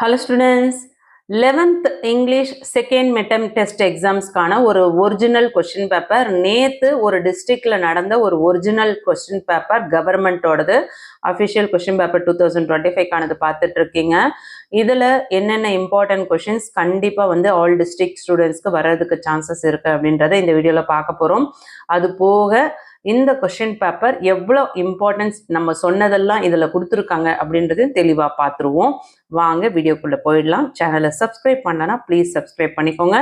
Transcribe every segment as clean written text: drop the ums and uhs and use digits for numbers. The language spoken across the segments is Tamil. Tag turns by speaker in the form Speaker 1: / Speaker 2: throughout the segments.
Speaker 1: Hello students, 11th English second midterm test exams கான ஒரு ஒரிஜினல் கொஸ்டின் பேப்பர் நேத்து ஒரு டிஸ்ட்ரிக்ட்ல நடந்த ஒரு ஒரிஜினல் கொஸ்டின் பேப்பர் கவர்மெண்டோடது அஃபிஷியல் கொஸ்டின் பேப்பர் 2025 கானது பார்த்துட்டு இருக்கீங்க. இதுல என்னென்ன இம்பார்ட்டன்ட் கொஸ்டின்ஸ் கண்டிப்பா வந்து ஆல் டிஸ்ட்ரிக்ட் ஸ்டூடெண்ட்ஸ்க்கு வர்றதுக்கு சான்சஸ் இருக்கு அப்படின்றத இந்த வீடியோல பார்க்க போறோம். அது போக இந்த கொஸ்டின் பேப்பர் எவ்வளோ இம்பார்ட்டன்ஸ் நம்ம சொன்னதெல்லாம் இதில் கொடுத்துருக்காங்க அப்படின்றதையும் தெளிவாக பார்த்துருவோம். வாங்க வீடியோக்குள்ளே போயிடலாம். சேனலை சப்ஸ்கிரைப் பண்ணனா ப்ளீஸ் சப்ஸ்கிரைப் பண்ணிக்கோங்க.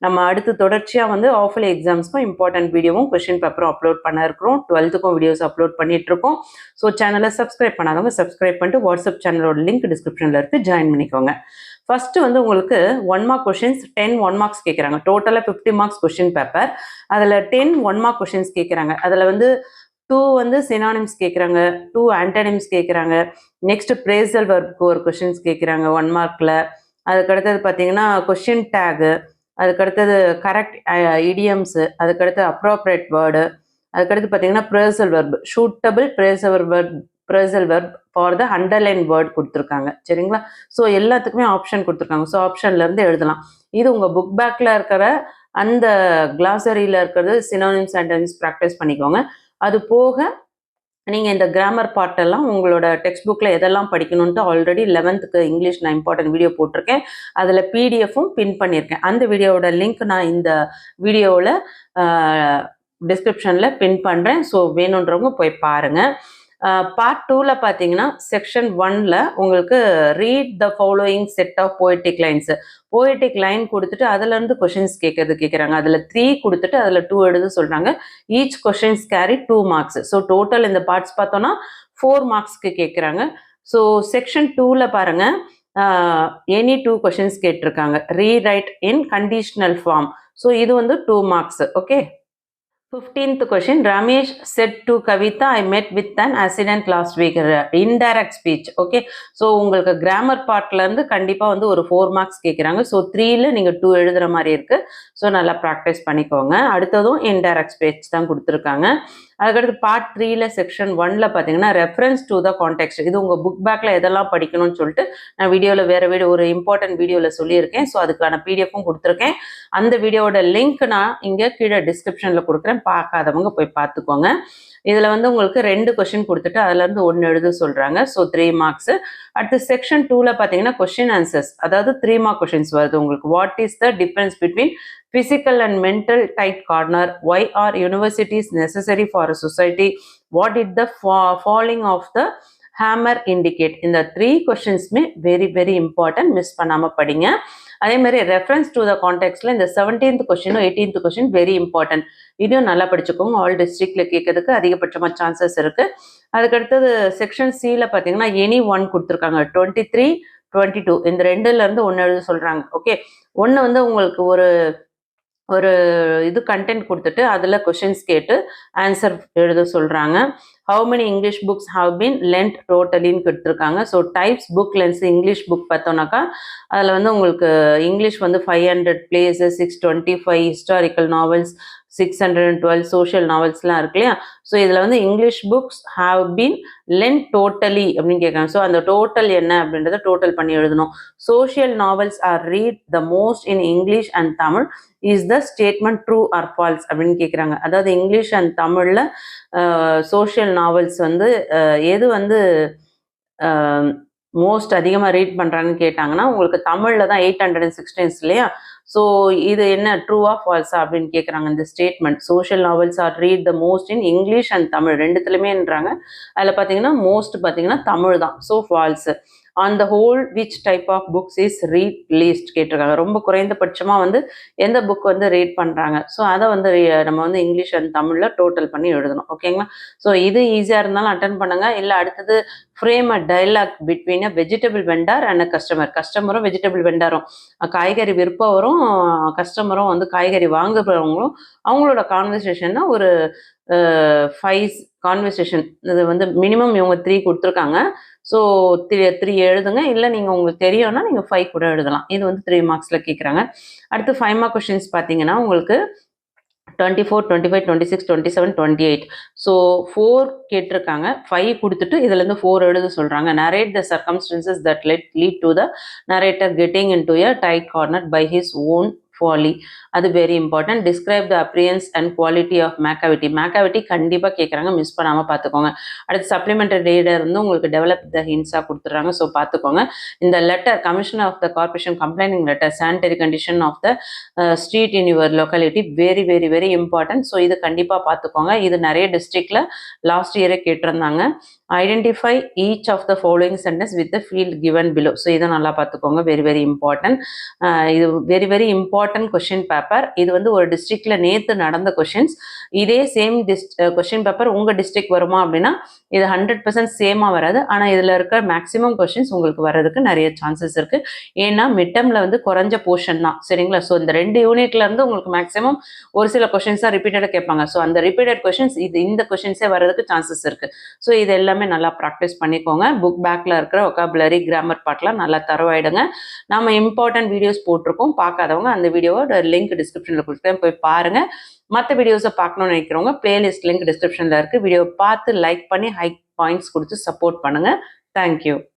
Speaker 1: நம்ம அடுத்து தொடர்ச்சியாக வந்து ஆஃபலி எக்ஸாம்ஸ்க்கும் இம்பார்ட்டன்ட் வீடியோவும் கொஸ்டின் பேப்பரும் அப்லோட் பண்ண இருக்கிறோம். 12th வீடியோஸ் அப்லோட் பண்ணிட்டு இருக்கோம். ஸோ சேனலை சப்ஸ்கிரைப் பண்ணாதவங்க சப்ஸ்கிரைப் பண்ணிட்டு வாட்ஸ்அப் சேனலோட லிங்க் டிஸ்கிரிப்ஷனில் இருக்குது, ஜாயின் பண்ணிக்கோங்க. ஃபர்ஸ்ட் வந்து உங்களுக்கு 1 மார்க் கொஸ்டின்ஸ் 10 1 மார்க்ஸ் கேட்குறாங்க. டோட்டலாக 50 மார்க்ஸ் கொஸ்டின் பேப்பர். அதில் 10 1 மார்க் கொஸ்டின்ஸ் கேட்குறாங்க. அதில் வந்து 2 வந்து சினானிம்ஸ் கேட்குறாங்க, 2 ஆன்டனிம்ஸ் கேட்குறாங்க. நெக்ஸ்ட் பிரேசல் வர்புக்கு ஒரு கொஸ்டின்ஸ் கேட்குறாங்க 1 மார்க்கில். அதுக்கடுத்தது பார்த்தீங்கன்னா கொஸ்டின் டேகு, அதுக்கடுத்தது கரெக்ட் இடியம்ஸு, அதுக்கடுத்து அப்ரோப்ரியேட் வேர்டு, அதுக்கடுத்து பார்த்தீங்கன்னா பிரேசல் verb, suitable பிரேசல் வர்ப் for the underline word கொடுத்துருக்காங்க. சரிங்களா? ஸோ எல்லாத்துக்குமே ஆப்ஷன் கொடுத்துருக்காங்க. ஸோ ஆப்ஷன்லேருந்து எழுதலாம். இது உங்கள் புக் பேக்கில் இருக்கிற அந்த கிளாசரியில் இருக்கிறது சினோனிம்ஸ் ஆன்டனிம்ஸ் ப்ராக்டிஸ் பண்ணிக்கோங்க. அது போக நீங்கள் இந்த கிராமர் பார்ட்டெல்லாம் உங்களோட டெக்ஸ்ட் புக்கில் எதெல்லாம் படிக்கணுன்ட்டு ஆல்ரெடி 11th இங்கிலீஷ் நான் இம்பார்ட்டன்ட் வீடியோ போட்டிருக்கேன். அதில் பிடிஎஃப்பும் பின் பண்ணியிருக்கேன். அந்த வீடியோவோட லிங்க் நான் இந்த வீடியோவில் டிஸ்கிரிப்ஷனில் பின் பண்ணுறேன். ஸோ வேணுன்றவங்க போய் பாருங்கள். பார்ட் 2ல பார்த்தீங்கன்னா செக்ஷன் 1ல உங்களுக்கு read the following set of poetic lines, poetic line கொடுத்துட்டு அதுலேருந்து கொஷின்ஸ் கேட்குறாங்க. அதில் 3 கொடுத்துட்டு அதில் 2 எழுத சொல்கிறாங்க. Each questions carry 2 marks. So total இந்த பார்ட்ஸ் பார்த்தோன்னா 4 மார்க்ஸ்க்கு கேட்குறாங்க. ஸோ செக்ஷன் 2ல பாருங்கள், எனி 2 கொஷின்ஸ் கேட்டிருக்காங்க. Rewrite in conditional form. So இது வந்து 2 marks. Okay. 15th question, Ramesh said to Kavita, I met with an accident last week. Indirect speech. Okay. So உங்களுக்கு கிராமர் பார்ட்லேருந்து கண்டிப்பாக வந்து ஒரு 4 மார்க்ஸ் கேட்குறாங்க. ஸோ 3ல நீங்கள் 2 எழுதுகிற மாதிரி இருக்குது. ஸோ நல்லா ப்ராக்டிஸ் பண்ணிக்கோங்க. அடுத்ததும் இன்டைரக்ட் ஸ்பீச் தான் கொடுத்துருக்காங்க. அதுக்கடுத்து பார்ட் 3ல செக்ஷன் 1ல பார்த்தீங்கன்னா ரெஃபரன்ஸ் டு த கான்டெக்ஸ்ட். இது உங்கள் புக் பேக்கில் எதெல்லாம் படிக்கணும்னு சொல்லிட்டு நான் வீடியோவில் வேறு வீடியோ ஒரு இம்பார்ட்டன்ட் வீடியோவில் சொல்லியிருக்கேன். ஸோ அதுக்கான பிடிஎஃப்பும் கொடுத்துருக்கேன். அந்த வீடியோவோட லிங்க் நான் இங்கே கீழே டிஸ்கிரிப்ஷனில் கொடுக்குறேன். பார்க்காதவங்க போய் பார்த்துக்கோங்க. இதில் வந்து உங்களுக்கு 2 கொஸ்டின் கொடுத்துட்டு அதுலேருந்து 1 எழுத சொல்கிறாங்க. So 3 marks. அடுத்து செக்ஷன் 2ல பார்த்தீங்கன்னா கொஸ்டின் ஆன்சர்ஸ், அதாவது 3 மார்க் கொஸ்டின்ஸ் வருது உங்களுக்கு. What is the difference between physical and mental tight corner? Why are universities necessary for a society? What did the falling of the hammer indicate? இந்த 3 கொஸ்டின்ஸுமே வெரி வெரி இம்பார்ட்டன்ட், மிஸ் பண்ணாமல் படிங்க. அதே மாதிரி ரெஃபரன்ஸ் டு த கான்டெக்ட்ல இந்த 17th கொஸ்டினும் 18th question very important. இதையும் நல்லா படிச்சுக்கோங்க. ஆல் டிஸ்ட்ரிக்ட்ல கேட்கறதுக்கு அதிகபட்சமாக சான்சஸ் இருக்கு. அதுக்கடுத்தது செக்ஷன் சில பார்த்தீங்கன்னா எனி 1 கொடுத்துருக்காங்க. 23 22 இந்த 2லேருந்து 1 எழுத சொல்றாங்க. ஓகே. 1 வந்து உங்களுக்கு ஒரு இது கண்டென்ட் கொடுத்துட்டு அதில் கொஷின்ஸ் கேட்டு ஆன்சர் எழுத சொல்கிறாங்க. How many English books have been lent டோட்டலின்னு கொடுத்துருக்காங்க. So types book lends English book பார்த்தோன்னாக்கா அதில் வந்து உங்களுக்கு இங்கிலீஷ் வந்து 500 places, 625 ஹிஸ்டாரிக்கல் நாவல்ஸ், 612 சோஷியல் நாவல்ஸ்லாம் இருக்கு இல்லையா? ஸோ இதில் வந்து English books have been lent totally அப்படின்னு கேட்குறாங்க. ஸோ அந்த டோட்டல் என்ன அப்படின்றத டோட்டல் பண்ணி எழுதணும். Social novels are read the most in English and Tamil. Is the statement true or false அப்படின்னு கேட்குறாங்க. அதாவது இங்கிலீஷ் அண்ட் தமிழில் சோஷியல் நாவல்ஸ் வந்து எது வந்து மோஸ்ட் அதிகமாக ரீட் பண்ணுறாங்கன்னு கேட்டாங்கன்னா உங்களுக்கு தமிழில் தான் 816 இல்லையா? ஸோ இது என்ன ட்ரூவா ஃபால்ஸா அப்படின்னு கேட்குறாங்க. இந்த statement social novels are read the most in English and Tamil ரெண்டுத்துலையுமேன்றாங்க. அதில் பார்த்தீங்கன்னா மோஸ்ட் பார்த்தீங்கன்னா தமிழ் தான். So false. On the whole which type of books is read least கேட்டிருக்காங்க. ரொம்ப குறைந்தபட்சமாக வந்து எந்த புக் வந்து ரீட் பண்ணுறாங்க. ஸோ அதை வந்து நம்ம வந்து இங்கிலீஷ் அண்ட் தமிழில் டோட்டல் பண்ணி எழுதணும். ஓகேங்களா? ஸோ இது ஈஸியாக இருந்தாலும் அட்டன் பண்ணுங்கள். இல்லை அடுத்தது frame a dialogue between a vegetable vendor and a customer. கஸ்டமரும் வெஜிடபிள் வெண்டாரும், காய்கறி விற்பவரும் கஸ்டமரும் வந்து காய்கறி வாங்குறவங்களும் அவங்களோட கான்வர்சேஷன்னா ஒரு 5 கான்வர்சேஷன். இது வந்து மினிமம் இவங்க 3 கொடுத்துருக்காங்க. ஸோ 3 எழுதுங்க. இல்லை நீங்கள் உங்களுக்கு தெரியும்னா நீங்கள் 5 கூட எழுதலாம். இது வந்து 3 மார்க்ஸில் கேட்குறாங்க. அடுத்து 5 மார்க் கொஸ்டின்ஸ் பார்த்தீங்கன்னா உங்களுக்கு 24, 25, 26, 27, 28. ஸோ 4 கேட்டிருக்காங்க. 5 கொடுத்துட்டு இதுலேருந்து 4 எழுத சொல்கிறாங்க. narrate the circumstances that lead to the narrator getting into a tight corner by his own folly. அது very important. Describe the appearance and quality of Macavity. Macavity கண்டிப்பாக கேட்குறாங்க, மிஸ் பண்ணாமல் பார்த்துக்கோங்க. அடுத்து சப்ளிமெண்டரி ரீடர் வந்து உங்களுக்கு டெவலப் த ஹின்ஸாக கொடுத்துட்றாங்க, ஸோ பார்த்துக்கோங்க. இந்த letter commissioner of the corporation complaining letter sanitary condition of the street in your locality very very very important. So இது கண்டிப்பாக பார்த்துக்கோங்க. இது நிறைய டிஸ்ட்ரிக்டில் லாஸ்ட் இயரே கேட்டிருந்தாங்க. Identify each of the following sentence with the field given below. So இதை நல்லா பார்த்துக்கோங்க, வெரி வெரி இம்பார்ட்டன்ட். இது very very important question paper. இது வந்து ஒரு டிஸ்ட்ரிக்டில் நேற்று நடந்த கொஷின்ஸ். இதே சேம் கொஷின் பேப்பர் உங்கள் டிஸ்ட்ரிக்ட் வருமா அப்படின்னா இது 100% சேமாக வராது. ஆனால் இதில் இருக்க மேக்ஸிமம் கொஷின்ஸ் உங்களுக்கு வர்றதுக்கு நிறைய சான்சஸ் இருக்குது. ஏன்னா மிட்டமில் வந்து குறைஞ்ச போர்ஷன் தான், சரிங்களா? ஸோ இந்த 2 யூனிட்லேருந்து உங்களுக்கு மேக்ஸிமம் ஒரு சில கொஷின்ஸ் தான் ரிப்பீட்டடாக கேட்பாங்க. ஸோ அந்த ரிப்பீட்டட் கொஷின்ஸ் இந்த கொஷின்ஸே வர்றதுக்கு சான்சஸ் இருக்குது. ஸோ இது எல்லாமே நல்லா ப்ராக்டிஸ் பண்ணிக்கோங்க. புக் பேக்கில் இருக்கிற ஒக்காபுலரி கிராமர் பார்ட்லாம் நல்லா தரவாயிடுங்க. நம்ம இம்பார்ட்டன்ட் வீடியோஸ் போட்டிருக்கோம், பார்க்காதவங்க அந்த வீடியோவோட லிங்க் டிஸ்கிரிப்ஷனில் கொடுத்துருக்கேன், போய் பாருங்கள். மற்ற வீடியோஸை பார்க்கணும்னு நினைக்கிறவங்க பிளேலிஸ்ட் லிங்க் டிஸ்கிரிப்ஷனில் இருக்குது. வீடியோ பார்த்து லைக் பண்ணி ஹை பாயிண்ட்ஸ் கொடுத்து சப்போர்ட் பண்ணுங்கள். தேங்க்யூ.